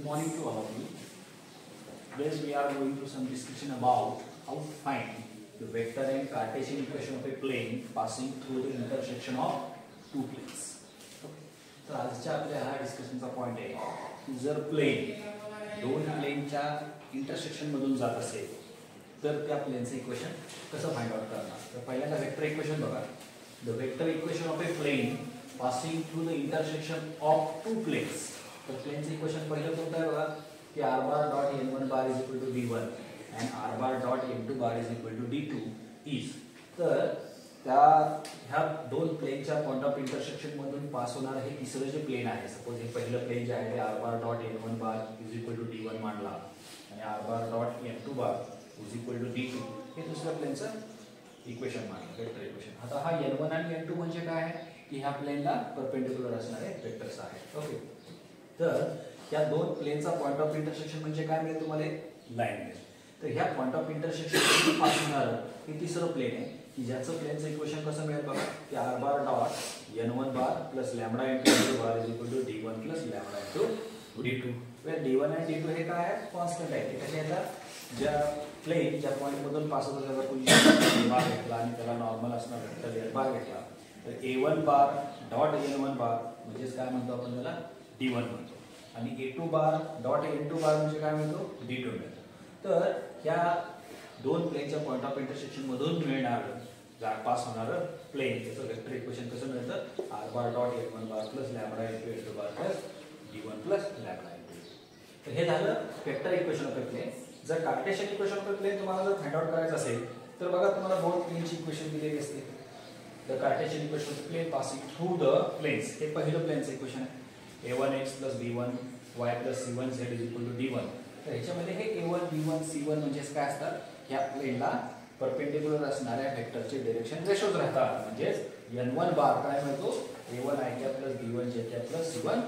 Good morning to all of you. Today we are going to some discussion about how to find the vector and Cartesian equation of a plane passing through the intersection of two planes. तर आजच्या आपल्या हा डिस्कशनचा point आहे की जर plain दोन प्लेनच्या intersection मधून जात असेल तर त्या प्लेनचं इक्वेशन कसं फाइंड आउट करणार. तर पहिल्यांदा वेक्टर इक्वेशन बघा. The vector equation of a plane passing through the intersection of two planes. तर प्लेनचं इक्वेशन पहिलं कोणतं आहे बघा की r bar dot n1 bar is equal to d1 and r bar dot n2 bar is equal to d2 is. तर त्या ह्या दोन प्लेनच्या पॉइंट ऑफ इंटरसेक्शन मधून पास होणार हे तिसरं जे प्लेन आहे. सपोज हे पहिलं प्लेन जे आहे ते r bar dot n1 bar is equal to d1 मानला आणि r bar dot n2 bar is equal to d2 हे दुसऱ्या प्लेनचं इक्वेशन मानलं, वेक्टर इक्वेशन. आता हा n1 आणि n2 म्हणजे काय आहे की ह्या प्लेनला परपेंडिक्युलर असणारे वेक्टर्स आहेत. ओके, तर या दोन प्लेनचा पॉइंट ऑफ इंटरसेक्शन म्हणजे काय मिळेल तुम्हाला, लाईन मिळेल. तर ह्या पॉइंट ऑफ इंटरसेक्शन पास होणारं हे तिसरं प्लेन आहे की ज्याचं प्लेनचं इक्वेशन कसं मिळेल बघा की r bar dot n1 bar plus lambda into n2 bar is equal to d1 plus lambda into d2. वेळ d1 आणि d2 हे काय आहे, कॉन्स्टंट आहे. ते कसे येतात, ज्या प्लेन ज्या पॉइंट मधून पास होतो त्याचा पोझिशन बार घेतला आणि त्याला नॉर्मल असणार वेक्टर l बार घेतला तर a1 bar dot n1 bar म्हणजे काय म्हणतो आपण त्याला d1 म्हणतो आणि a2 bar dot n2 bar म्हणजे काय म्हणतो d2 म्हणतो. तर या दोन प्लेनच्या पॉइंट ऑफ इंटरसेक्शन मधून मिळणारं पास होणारं प्लेन त्याचं वेक्टर इक्वेशन कसं मिळतं, r bar dot n1 bar plus lambda into n2 bar plus d1 plus lambda into. तर हे झालं vector equation of a plane. जर Cartesian equation of a plane तुम्हाला जर फाइंड आउट करायचं असेल तर बघा तुम्हाला दोन प्लेनची इक्वेशन दिलेली असते. The Cartesian equation of plane passing through the planes हे पहिलं प्लेनचं इक्वेशन आहे. a1x plus b1 y plus c1 z is equal to d1. तर ह्याच्यामध्ये हे a1 b1 c1 म्हणजे काय असतात, ह्या प्लेनला परपेंडिक्युलर असणाऱ्या वेक्टरचे डायरेक्शन रेशोज राहतात. म्हणजे n1 बार काय मिळतो a1 i cap plus b1 j cap plus c1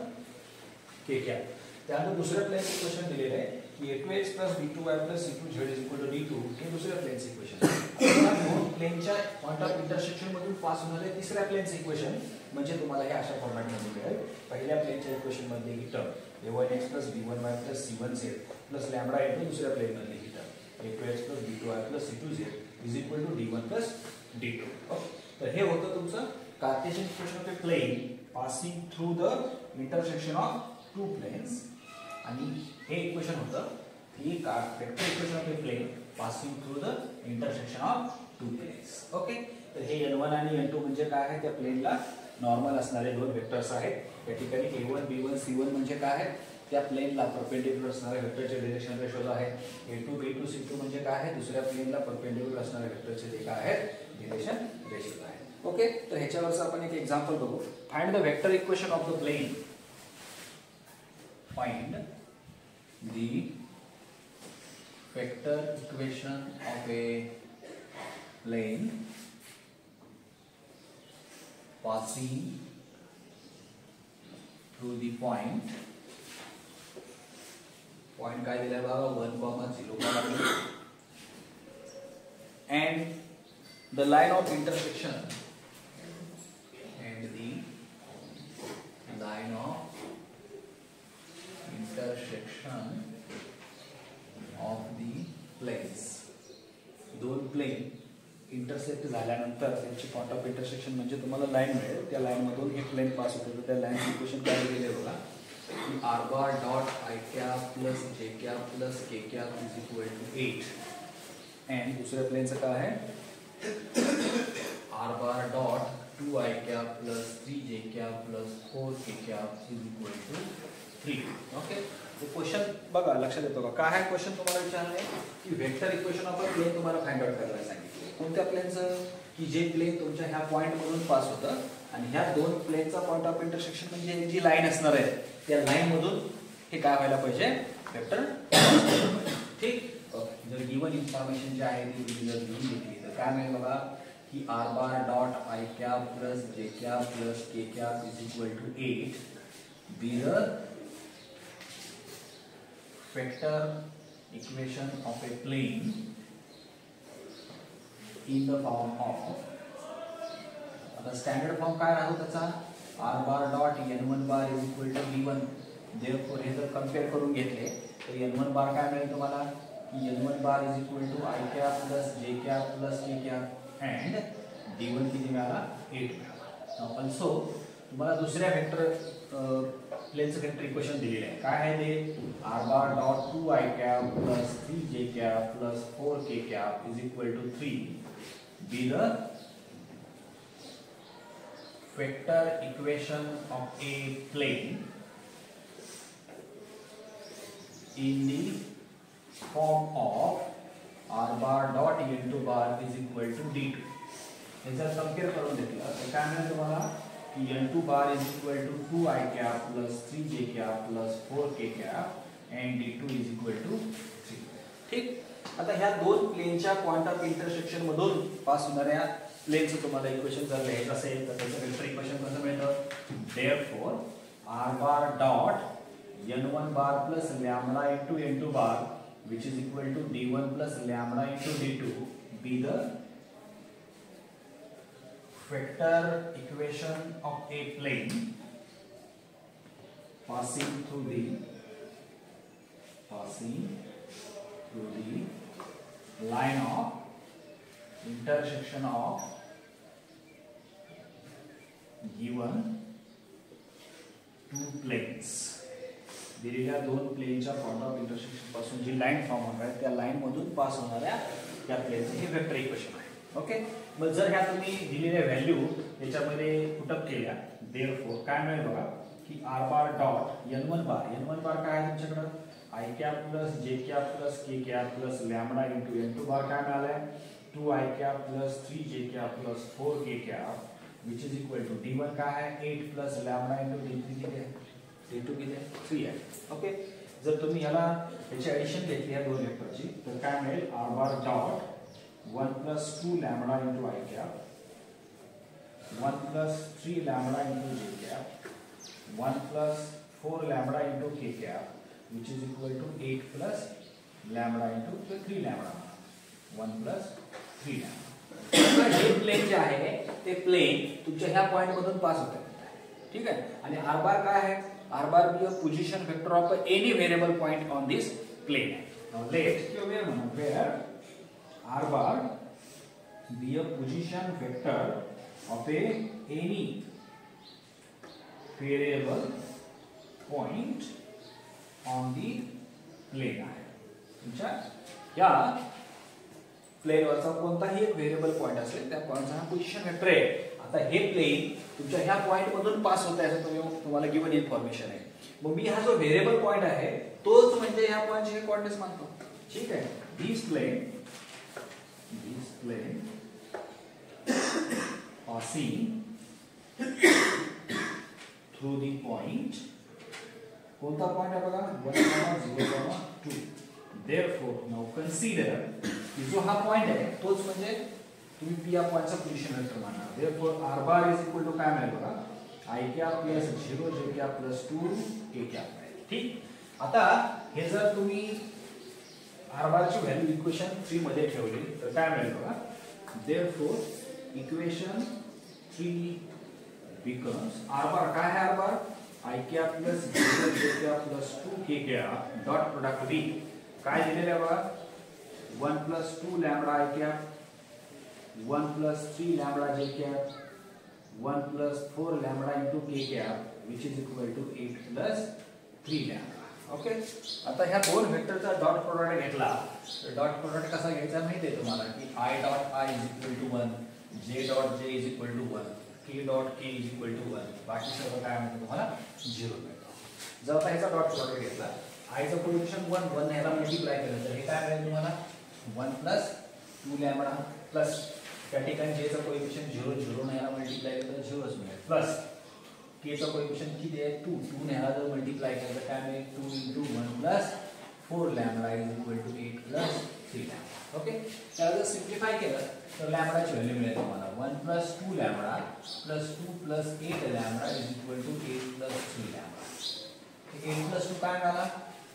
k cap. त्यानंतर दुसऱ्या प्लेनचं इक्वेशन दिलेलं आहे की a2x plus b2y plus c2 z is equal to d2 हे दुसऱ्या प्लेनचं इक्वेशन आहे. या दोन प्लेनच्या पॉइंट ऑफ इंटरसेक्शन मधून पास होणारे तिसऱ्या प्लेनचं इक्वेशन म्हणजे तुम्हाला हे अशा फॉर्मॅटमध्ये मिळेल. पहिल्या प्लेनच्या इक्वेशन मध्ये ही term a1x plus b1y plus c1z plus lambda into दुसऱ्या प्लेन मध्ये ही term a2x plus b2y plus c2z is equal to d1 plus d2. तर हे होतं तुमचं Cartesian equation of a plane passing through the intersection of two planes आणि हे equation होतं की vector equation of a plane passing through the intersection of two planes. Okay, तर हे n1 आणि n2 म्हणजे काय आहे, त्या प्लेनला नॉर्मल असणारे दोन वेक्टर्स आहेत. या ठिकाणी a1 b1 c1 म्हणजे काय आहे, त्या प्लेनला परपेंडिक्युलर असणारे वेक्टरचे डायरेक्शन रेशोज आहेत. a2 b2 c2 म्हणजे काय आहे, दुसऱ्या प्लेनला परपेंडिक्युलर असणारे वेक्टरचे जे काय आहेत डायरेक्शन रेशोज आहेत. ओके, तर ह्याच्यावरचं आपण एक एक्झाम्पल बघू. Find the vector equation of the plane. Find the vector equation of a plane passing through the point काय दिलाय बघा 1,0 and the line of intersection of the planes. दोन प्लेन इंटरसेक्ट झाल्यानंतर त्यांची पॉइंट ऑफ इंटरसेक्शन म्हणजे तुम्हाला line मिळेल. त्या लाईन मधून हे प्लेन पास होतं. त्या लाईनचं इक्वेशन काय दिलेलं आहे बघा की r bar dot i cap plus j cap plus k cap is equal to 8 and दुसऱ्या प्लेनचं काय आहे r bar dot 2 i cap plus 3 j cap plus 4 k cap is equal to 3. Okay, तो question बघा लक्षात येतो का, काय आहे क्वेश्चन तुम्हाला विचारले की vector equation of a plane तुम्हाला फाइंड आउट करायला सांगितलं. कोणत्या प्लेनचं, की जे प्लेन तुमच्या ह्या पॉइंट मधून पास होतं आणि ह्या दोन प्लेनचा पॉइंट ऑफ इंटरसेक्शन म्हणजे जी लाईन असणार आहे त्या लाईन मधून हे काय व्हायला पाहिजे, वेक्टर. ठीक, जर गिवन इन्फॉर्मेशन जी आहे ती जर घेऊन घेतली तर काय मिळेल बघा की r bar dot i cap plus j cap plus k cap is equal to 8 be the vector equation of a plane in the form of, आता स्टँडर्ड फॉर्म काय राहतो त्याचा r bar dot n1 bar is equal to d1 therefore हे जर compare करून घेतले तर n1 बार काय मिळेल तुम्हाला की n1 bar is equal to i cap plus j cap plus k cap and d1 किती मिळाला 8 मिळाला. ऑल्सो तुम्हाला दुसऱ्या वेक्टर प्लेनचं वेक्टर इक्वेशन दिलेलं आहे. काय आहे ते r bar dot 2i cap plus 3j cap plus 4k cap is equal to 3 be the vector equation of a plane in the form of r bar dot n2 bar is equal to d2. हे जर compare करून घेतलं तर काय मिळेल तुम्हाला की n2 bar is equal to 2i cap plus 3j cap plus 4k cap and d2 is equal to 3. ठीक. आता ह्या दोन प्लेनच्या पॉइंट ऑफ इंटरसेक्शन मधून पास होणाऱ्या प्लेनचं तुम्हाला इक्वेशन जर लिहायचं असेल तर त्याचं वेक्टर इक्वेशन कसं मिळतं therefore r bar dot n1 bar plus lambda into n2 bar which is equal to d1 plus lambda into d2 be the vector equation of a plane passing through the line of intersection of given two planes. दिलेल्या दोन प्लेनच्या point of intersection पासून जी line form होणार आहे त्या line मधून pass होणाऱ्या त्या प्लेनचे हे वेक्टर इक्वेशन आहे. ओके. मग जर ह्या तुम्ही दिलेल्या व्हॅल्यू याच्यामध्ये पुटअप केल्या देअरफॉर काय मिळेल बघा की r बार डॉट n1 बार काय आहे तुमच्याकडे i cap plus j cap plus k cap plus lambda into n2 बार काय मिळालाय 2i cap plus 3j cap plus 4k cap which is equal to d1 काय आहे 8 प्लस लॅम्बडा इनटू d3 किती आहे d2 किती आहे 3 आहे. ओके. जर तुम्ही याला याची ऍडिशन घेतली या दोन वेक्टरची तर काय मिळेल r bar dot 1 plus 2 lambda into I cap 1 plus 3 lambda into j cap 1 plus 4 lambda into k cap which is equal to 8 plus lambda into 3 lambda 1 plus 3 lambda. हे प्लेन जे आहे ते प्लेन तुमच्या ह्या पॉइंट मधून pass होते. ठीक आहे. आणि r बार काय आहे r bar be a position vector of any variable point on this plane. Now let किंवा वेअर म्हणू where r bar be a position vector of any variable point on the plane आहे. तुमच्या या प्लेनवरचा कोणताही एक variable point असेल त्या पॉइंटचा हा पोझिशन वेक्टर आहे. आता हे प्लेन तुमच्या ह्या पॉइंट मधून पास होत आहे असं तुम्हाला गिवन इन्फॉर्मेशन आहे. मग मी हा जो व्हेरिएबल पॉइंट आहे तोच म्हणजे ह्या पॉइंटचे कोऑर्डिनेट्स मानतो. ठीक आहे. This plane passing through the point कोणता पॉइंट आहे बघा 1, 0, 2. therefore now consider की जो हा पॉइंट आहे तोच म्हणजे तुम्ही p या पॉइंटचा पोझिशन वेक्टर मानणार. therefore r bar is equal to काय मिळेल बघा i cap plus 0 j cap plus 2 k cap. ठीक. आता हे जर तुम्ही r bar ची व्हॅल्यू इक्वेशन 3 मध्ये ठेवली तर काय मिळेल बघा therefore equation 3 becomes r bar काय आहे r bar i cap plus 0 j cap plus 2 k cap dot product b काय दिलेलं आहे बघा 1 plus 2 lambda i cap 1 plus 3 lambda j cap 1 plus 4 lambda into k cap which is equal to 8 plus 3 lambda. Okay. आता ह्या दोन वेक्टरचा dot product घेतला तर डॉट प्रोडक्ट कसा घ्यायचा माहिती आहे तुम्हाला की i dot i is equal to 1 j dot j is equal to 1 k dot k is equal to 1 बाकी सर्व काय म्हणतो तुम्हाला 0 मिळतो. जर आता ह्याचा डॉट प्रोडक्ट घेतला i चा कोएफिशियंट 1 ह्याला मल्टिप्लाय केलं तर हे काय मिळेल तुम्हाला 1 प्लस 2 लॅम्बडा प्लस त्या ठिकाणी j चा कोएफिशियंट 0 0 ने ह्याला मल्टिप्लाय केलं तर 0च मिळेल प्लस k चा कोएफिशियंट किती आहे 2 2 ने ह्याला जर मल्टिप्लाय केलं तर काय मिळेल 2 * 1 plus 4 lambda is equal to 8 plus 3 lambda. Okay. त्याला जर सिम्प्लिफाय केलं तर लॅम्बडाची व्हॅल्यू मिळेल तुम्हाला 1 plus 2 lambda plus 2 plus 8 lambda is equal to 8 plus 3 lambda. 8 plus 2 काय मिळाला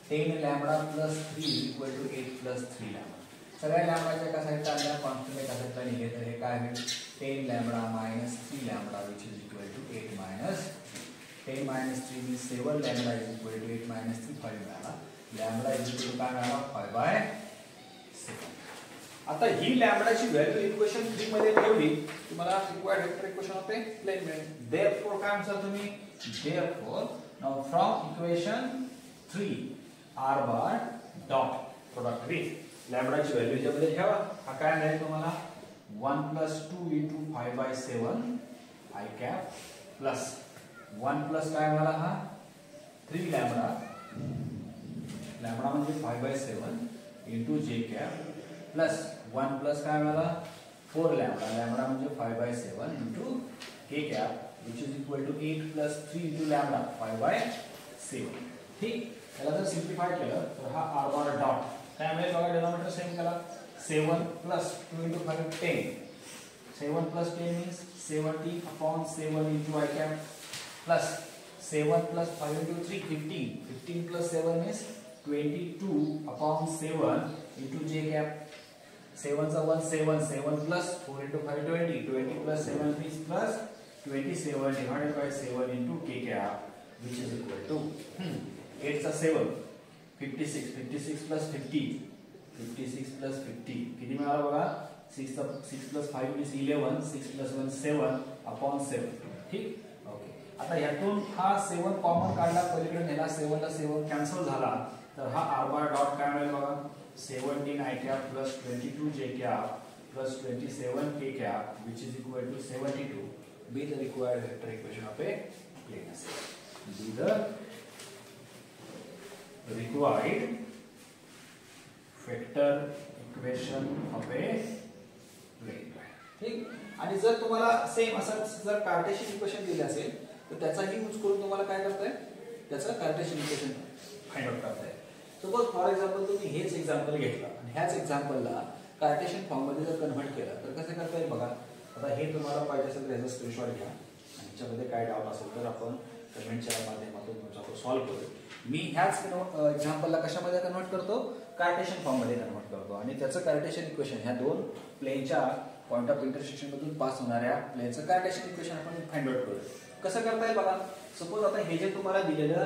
10 lambda plus 3 is equal to 8 plus 3 lambda. सगळ्या लॅम्बडाच्या एका साईडला आणल्या कॉन्स्टंट एका साईडला निघे तर हे काय होईल 10 lambda minus 3 lambda which is equal to 8 minus 10 minus 3 means 7. Lambda is equal to 8 minus 3 5 मिळाला. लॅम्बडा इज इक्वल टू काय मिळाला 5/7. आता ही लॅम्बडाची व्हॅल्यू इक्वेशन 3 मध्ये ठेवली तुम्हाला required vector equation of a plane मिळेल. देयरफॉर काय म्हणता तुम्ही therefore now from equation 3 r bar dot product with लॅम्बडाची व्हॅल्यू याच्यामध्ये ठेवा. हा काय मिळेल तुम्हाला 1 plus 2 into 5/7 I cap plus 1 plus काय मिळाला हा 3 लॅम्बडा लॅम्बडा म्हणजे 5/7 into j cap plus 1 plus काय मिळाला 4 लॅम्बडा लॅम्बडा म्हणजे 5/7 into k cap which is equal to 8 plus 3 into lambda 5/7. ठीक. याला जर सिम्प्लिफाय केलं तर हा r bar डॉट काय मिळेल बघा डिनॉमिनेटर सेम केला 7 plus 2 into 5 10. 7 plus 10 means 70/7 into I cap plus 7 plus 5 into 3 15. 15 plus 7 means 22/7 into j cap. 7 चा 1 7 7 plus 4 into 5 20. 20 plus 7 means plus 27 divided by 7 into k cap which is equal to 8 चा 7 56. 56 plus 50. 56 plus 50 किती मिळाला बघा 6 plus 5 is 11. 6 plus 1 7/7. ठीक. Okay. आता यातून हा 7 common काढला पलीकडे नेला 7 ला 7 कॅन्सल झाला तर हा r bar डॉट काय मिळेल बघा 17 I cap plus 22 j cap plus 27 k cap which is equal to 72. Be the required vector equation of a plane. Be the required vector equation of a plane. ठीक. आणि जर तुम्हाला same असं जर Cartesian equation दिले असेल तर त्याचाही यूज करून तुम्हाला काय करता येईल त्याचं कार्टेशियन इक्वेशन फाइंड आउट करता येईल. सपोज फॉर एक्झाम्पल तुम्ही हेच एक्झाम्पल घेतला आणि ह्याच एक्झाम्पलला कार्टेशियन फॉर्म मध्ये जर कन्व्हर्ट केलं तर कसं करता येईल बघा. आता हे तुम्हाला पाहिजे असेल तर याचा स्क्रीनशॉट घ्या आणि याच्यामध्ये काय डाऊट असेल तर आपण कमेंटच्या माध्यमातून तुमचा सॉल्व्ह करू. मी ह्याच एक्झाम्पलला कशामध्ये कन्व्हर्ट करतो कार्टेशियन फॉर्म मध्ये कन्व्हर्ट करतो आणि त्याचं कार्टेशियन इक्वेशन ह्या दोन प्लेनच्या पॉइंट ऑफ इंटरसेक्शन मधून पास होणाऱ्या प्लेनचं कार्टेशियन इक्वेशन आपण फाइंड आउट करू. कसं करता येईल बघा. सपोज आता हे जे तुम्हाला दिलेलं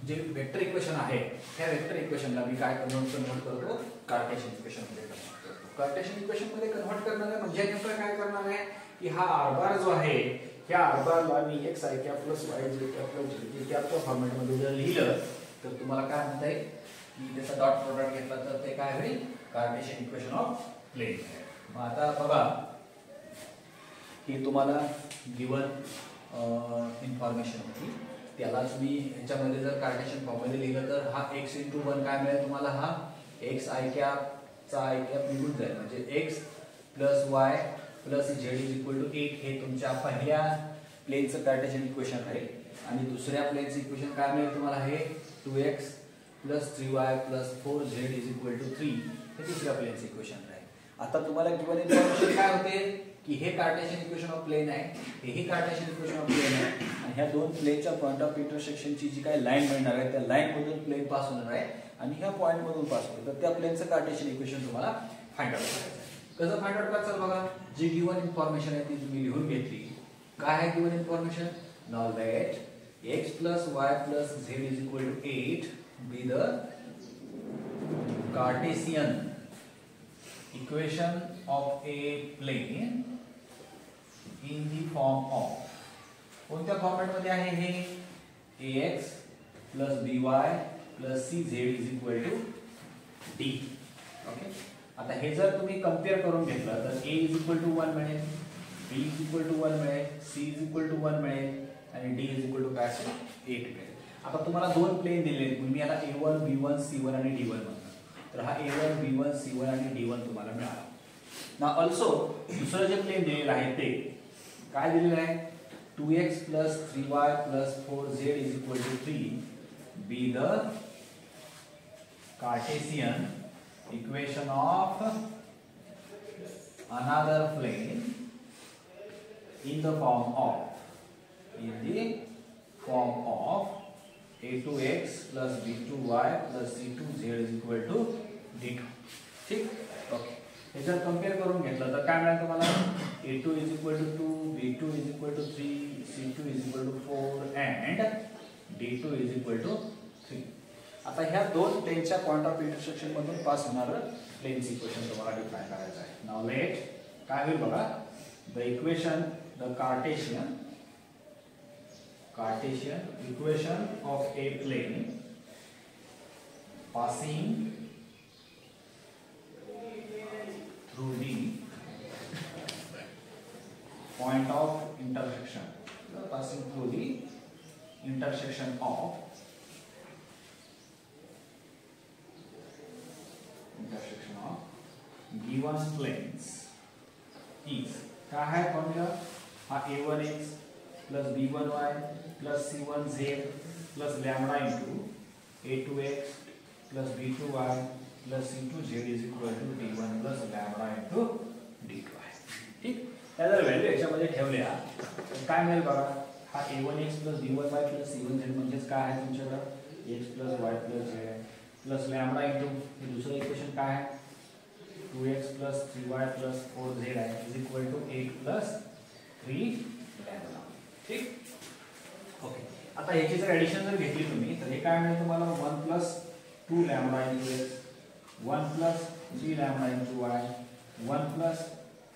जे वेक्टर इक्वेशन आहे त्या वेक्टर इक्वेशनला मी काय कन्वर्ट करतो कार्टेशियन इक्वेशन मध्ये कन्वर्ट करतो. कार्टेशियन इक्वेशन मध्ये कन्वर्ट करणार म्हणजे नेमकं काय करणार आहे की हा r बार जो आहे ह्या r बारला मी x I cap plus y j cap plus j cap च्या फॉर्मॅट मध्ये जर लिहिलं तर तुम्हाला काय म्हणता येईल की त्याचा डॉट प्रोडक्ट घेतला तर ते काय होईल कार्टेशियन इक्वेशन ऑफ प्लेन. मग आता बघा ही तुम्हाला गिवन इन्फॉर्मेशन होती त्यालाच मी ह्याच्यामध्ये जर कार्टेशियन फॉर्म मध्ये लिहिलं तर हा x into 1 काय मिळेल तुम्हाला हा x I cap चा I cap निघून जाईल म्हणजे x plus y plus z is equal to 8 हे तुमच्या पहिल्या प्लेनचं कार्टेशियन इक्वेशन राहील आणि दुसऱ्या प्लेनचं इक्वेशन काय मिळेल तुम्हाला हे 2x plus 3y plus 4z is equal to 3 हे दुसऱ्या प्लेनचं इक्वेशन राहील. आता तुम्हाला गिवन इन्फॉर्मेशन काय होते की हे कार्टेशियन इक्वेशन ऑफ प्लेन आहे हेही कार्टेशियन इक्वेशन ऑफ प्लेन आहे आणि ह्या दोन प्लेनच्या पॉइंट ऑफ इंटरसेक्शनची जी काही लाईन मिळणार आहे त्या लाईन मधून प्लेन पास होणार आहे आणि ह्या पॉइंट मधून पास होते तर त्या प्लेनचं कार्टेशियन इक्वेशन तुम्हाला फाइंड आउट करायचं आहे. कसं फाइंड आउट करायचं बघा. जी गिवन इन्फॉर्मेशन आहे ती तुम्ही लिहून घेतली. काय आहे given information. Now let x plus y plus z is equal to 8 be the Cartesian equation of a plane in the form of कोणत्या फॉर्मॅट मध्ये आहे हे ax plus by plus cz is equal to d. Okay. आता हे जर तुम्ही compare करून घेतलं तर a is equal to 1 मिळेल b is equal to 1 मिळेल c is equal to 1 मिळेल आणि d is equal to काय असेल 8 मिळेल. आता तुम्हाला दोन प्लेन दिले मी याला a1 b1 c1 आणि d1 म्हणतो तर हा a1 b1 c1 आणि d1 तुम्हाला मिळाला. ना ऑल्सो दुसरं जे प्लेन दिलेलं आहे ते काय दिलेलं आहे 2x plus 3y plus 4z is equal to 3 be the Cartesian equation of another plane in the form of a2x plus b2y plus c2z is equal to d2. ठीक. ओके. हे जर कंपेअर करून घेतलं तर काय मिळेल तुम्हाला a2 is equal to 2 b2 is equal to 3 c2 is equal to 4 d2 is equal to 3. आता ह्या दोन प्लेनच्या पॉइंट ऑफ इंटरसेक्शन मधून पास होणारं प्लेनचं इक्वेशन तुम्हाला डिफाइन करायचं आहे. नाव लेट काय होईल बघा, the equation, the Cartesian equation of a plane passing through the point of intersection, passing through the intersection of given planes is क्या है फॉर्मूला, हाँ a1x plus b1y plus c1z plus lambda into a2x plus b2y plus c2z is equal to d1 plus lambda into d2y. ठीक, या जर value याच्यामध्ये ठेवल्या तर काय मिळेल बघा, हा a1x plus b1y plus c1z म्हणजेच काय आहे तुमच्याकडे x plus y plus z plus lambda into हे दुसरं इक्वेशन काय आहे 2x plus 3y plus 4z आहे is equal to 8 plus 3 lambda. ठीक, ओके. आता ह्याची जर ऍडिशन जर घेतली तुम्ही तर हे काय मिळेल तुम्हाला 1 plus 2 lambda into x, 1 plus 3 lambda into y, 1 plus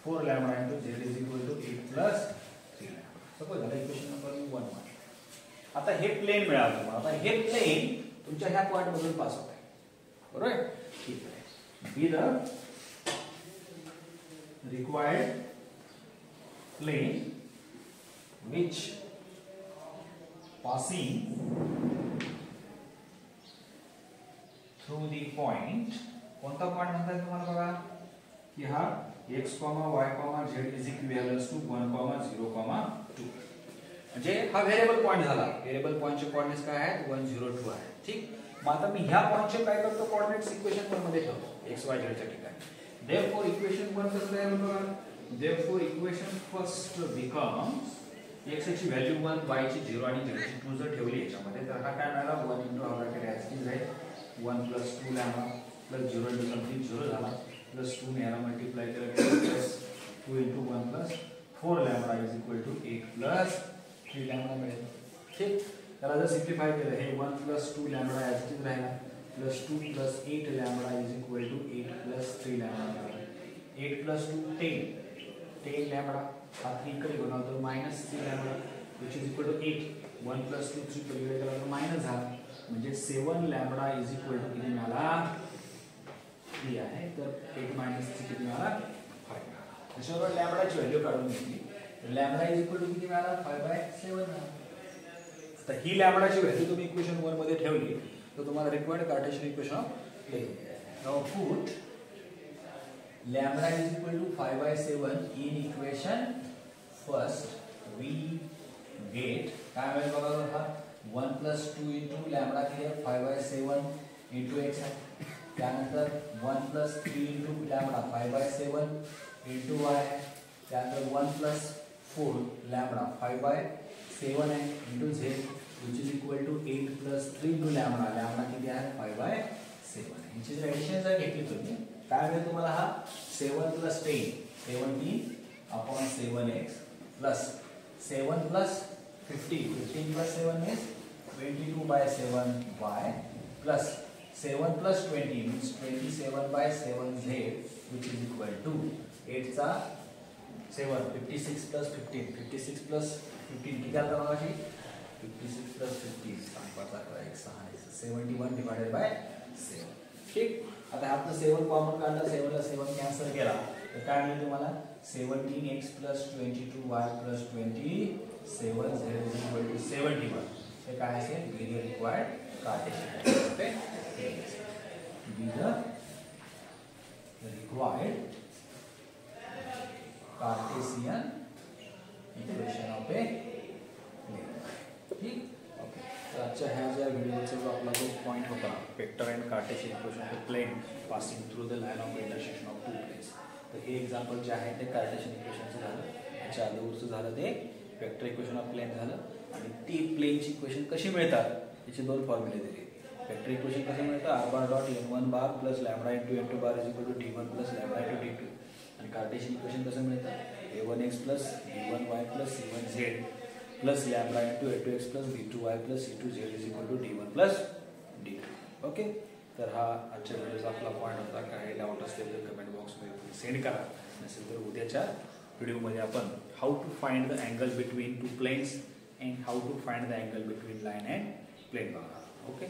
4 lambda into z is equal to 8 plus 3 lambda. Suppose झालं इक्वेशन नंबर 1. आता हे प्लेन मिळालं तुम्हाला. आता हे प्लेन तुमच्या ह्या पॉइंट मधून पास होत आहे, बरोबर. ठीक आहे. Be the required plane which passing through the point, कोणता पॉइंट म्हणतात तुम्हाला बघा की हा x, y, z is equivalent to 1, 0, 2. म्हणजे हा व्हेरिएबल पॉइंट झाला. व्हेरिएबल पॉइंटचे कोऑर्डिनेट्स काय आहेत 1, 0, 2 आहे. ठीक, मग आता मी ह्या पॉइंटचे काय करतो, कोऑर्डिनेट्स इक्वेशन 1 मध्ये ठेवतो x, y, z च्या ठिकाणी. therefore इक्वेशन 1 कसं तयार होईल बघा, therefore equation first becomes x ची व्हॅल्यू 1, y ची 0 आणि z ची 2 जर ठेवली याच्यामध्ये तर हा काय मिळाला 1 into हा ब्रॅकेट ॲज इट आहे 1 plus 2 lambda plus 0 into something 0 झाला plus 2 ने याला मल्टिप्लाय केलं plus 2 into 1 plus 4 lambda is equal to 8 plus 3 lambda मिळेल. ठीक, त्याला जर सिम्प्लिफाय केलं हे 1 plus 2 lambda ॲज इट राहिला plus 2 plus 8 lambda is equal to 8 plus 3 lambda. 8 plus 2 10 lambda, हा 3 इकडे घेऊन आलो तर minus 3 lambda which is equal to 8. 1 plus 2 3 पलीकडे गेला तर मायनस झाला म्हणजे 7 लॅम्बडा इज इक्वल टू किती मिळाला 3 आहे. तर 8 minus 3 किती मिळाला 5. त्याच्यावर लॅम्बडाची व्हॅल्यू काढून घेतली. लॅम्बडा इज इक्वल टू किती मिळाला 5/7. आता ही लॅम्बडाची व्हॅल्यू तुम्ही इक्वेशन 1 मध्ये ठेवली तर तुम्हाला required Cartesian equation of plane. Now put lambda is equal to 5/7 in equation first. We get काय मिळेल बघा, हा 1 plus 2 into lambda किती आहे 5/7 into x आहे. त्यानंतर 1 plus 3 into lambda 5/7 into y आहे. त्यानंतर 1 plus 4 lambda 5/7 आहे into z which is equal to 8 plus 3 into lambda. lambda किती आहे 5/7 आहे. ह्याची जर ऍडिशन जर घेतली तुम्ही काय मिळेल तुम्हाला, हा 7 plus 10 17/7x plus 7 plus 15 plus 7 is 22/7y plus 7 plus 20 means 27/7z which is equal to 8 चा 7 56 plus 15 56 plus 15 किती आला बघा, 56 plus 15 71 divided by 7. ठीक, आता आपण 7 कॉमन काढला, 7 ला 7 कॅन्सल केला तर काय मिळेल तुम्हाला 17x plus 22y plus 27z is equal to 71. हे काय असेल very required Cartesian. Okay, be the required Cartesian equation of a plane. ठीक, ओके. तर आजच्या ह्या ज्या व्हिडिओचा जो आपला जो पॉईंट होता vector and Cartesian equation of a plane passing through the line of intersection of two planes. तर हे एक्झाम्पल जे आहे ते कार्टेशियन इक्वेशनचं झालं. याच्या अगोदरचं झालं ते वेक्टर इक्वेशन ऑफ प्लेन झालं. आणि ती प्लेनची इक्वेशन कशी मिळतात याचे दोन फॉर्म्युले दिले. वेक्टर इक्वेशन कसं मिळतं r bar dot n1 bar plus lambda into n2 bar is equal to d1 plus lambda into d2. आणि कार्टेशियन इक्वेशन कसं मिळतं a1x plus b1y plus c1z plus lambda into a2x plus b2y plus c2z is equal to d1 plus d2. Okay, तर हा आजच्या व्हिडिओचा आपला point होता. काही doubt असतील तर कमेंट बॉक्समध्ये सेंड करा. नसेल तर उद्याच्या व्हिडिओमध्ये आपण how to find the angle between two planes and how to find the angle between line and plane बघणार. ओके.